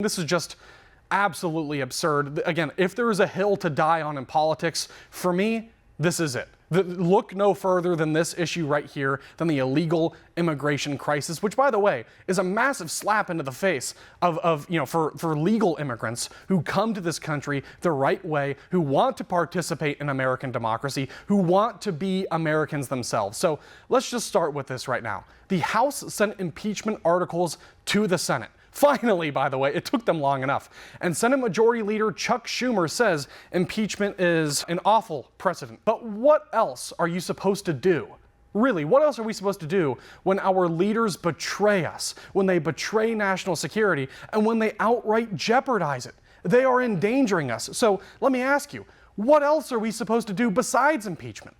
This is just absolutely absurd. Again, if there is a hill to die on in politics, for me, this is it. Look no further than this issue right here, than the illegal immigration crisis, which, by the way, is a massive slap into the face for legal immigrants who come to this country the right way, who want to participate in American democracy, who want to be Americans themselves. So let's just start with this right now. The House sent impeachment articles to the Senate. Finally, by the way, it took them long enough. And Senate Majority Leader Chuck Schumer says impeachment is an awful precedent. But what else are you supposed to do? Really, what else are we supposed to do when our leaders betray us, when they betray national security, and when they outright jeopardize it? They are endangering us. So let me ask you, what else are we supposed to do besides impeachment?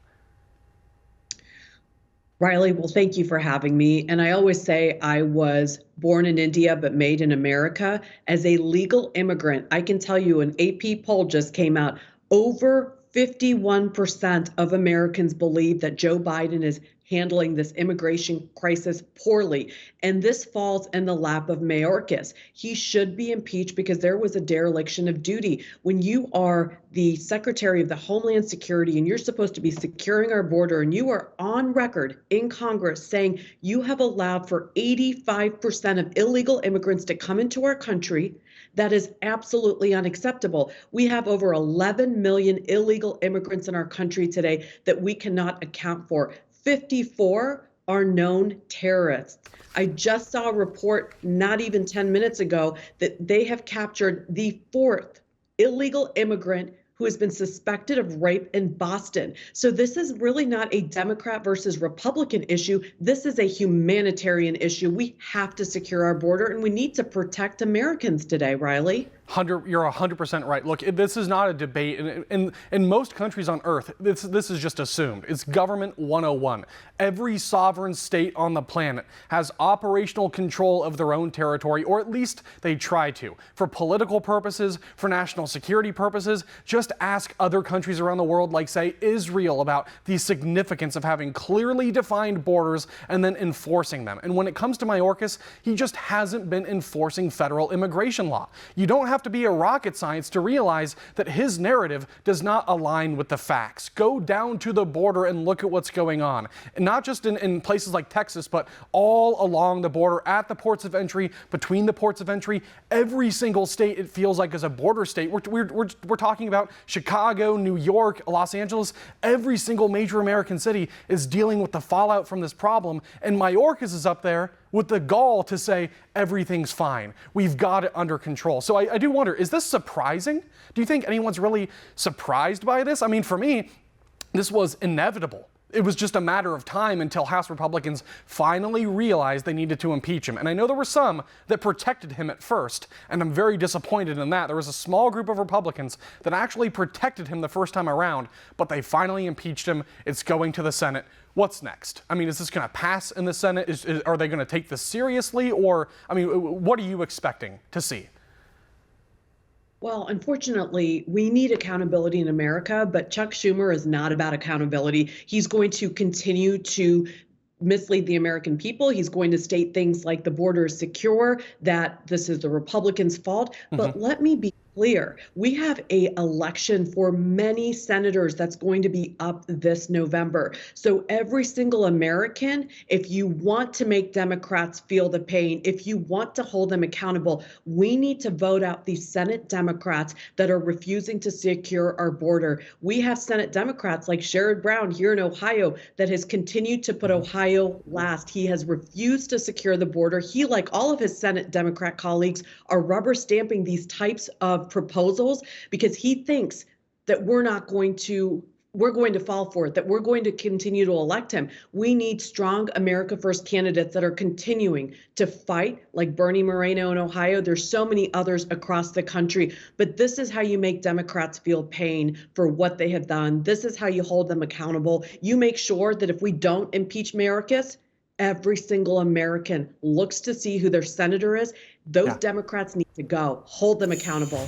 Riley, well, thank you for having me. And I always say I was born in India, but made in America. As a legal immigrant, I can tell you an AP poll just came out. Over 51% of Americans believe that Joe Biden is handling this immigration crisis poorly. And this falls in the lap of Mayorkas. He should be impeached because there was a dereliction of duty. When you are the Secretary of the Homeland Security and you're supposed to be securing our border, and you are on record in Congress saying you have allowed for 85% of illegal immigrants to come into our country, that is absolutely unacceptable. We have over 11 million illegal immigrants in our country today that we cannot account for. 54 are known terrorists. I just saw a report not even 10 minutes ago that they have captured the fourth illegal immigrant who has been suspected of rape in Boston. So this is really not a Democrat versus Republican issue. This is a humanitarian issue. We have to secure our border, and we need to protect Americans today, Riley. You're 100% right. Look, this is not a debate. In most countries on earth, this is just assumed. It's government 101. Every sovereign state on the planet has operational control of their own territory, or at least they try to. For political purposes, for national security purposes, just ask other countries around the world, like, say, Israel, about the significance of having clearly defined borders and then enforcing them. And when it comes to Mayorkas, he just hasn't been enforcing federal immigration law. You don't have to be a rocket science to realize that his narrative does not align with the facts. Go down to the border and look at what's going on. And not just in places like Texas, but all along the border, at the ports of entry, between the ports of entry. Every single state, it feels like, is a border state. We're talking about Chicago, New York, Los Angeles. Every single major American city is dealing with the fallout from this problem. And Mayorkas is up there with the gall to say everything's fine. We've got it under control. So I do wonder, is this surprising? Do you think anyone's really surprised by this? I mean, for me, this was inevitable. It was just a matter of time until House Republicans finally realized they needed to impeach him. And I know there were some that protected him at first, and I'm very disappointed in that. There was a small group of Republicans that actually protected him the first time around, but they finally impeached him. It's going to the Senate. What's next? I mean, is this going to pass in the Senate? Are they going to take this seriously? Or, I mean, what are you expecting to see? Well, unfortunately, we need accountability in America, but Chuck Schumer is not about accountability. He's going to continue to mislead the American people. He's going to state things like the border is secure, that this is the Republicans' fault. But let me be clear. We have an election for many senators that's going to be up this November. So every single American, if you want to make Democrats feel the pain, if you want to hold them accountable, we need to vote out these Senate Democrats that are refusing to secure our border. We have Senate Democrats like Sherrod Brown here in Ohio that has continued to put Ohio last. He has refused to secure the border. He, like all of his Senate Democrat colleagues, are rubber stamping these types of proposals because he thinks that we're going to fall for it, that we're going to continue to elect him. We need strong America First candidates that are continuing to fight, like Bernie Moreno in Ohio. There's so many others across the country, but this is how you make Democrats feel pain for what they have done. This is how you hold them accountable. You make sure that if we don't impeach Mayorkas, every single American looks to see who their senator is. Those Democrats need to go. Hold them accountable.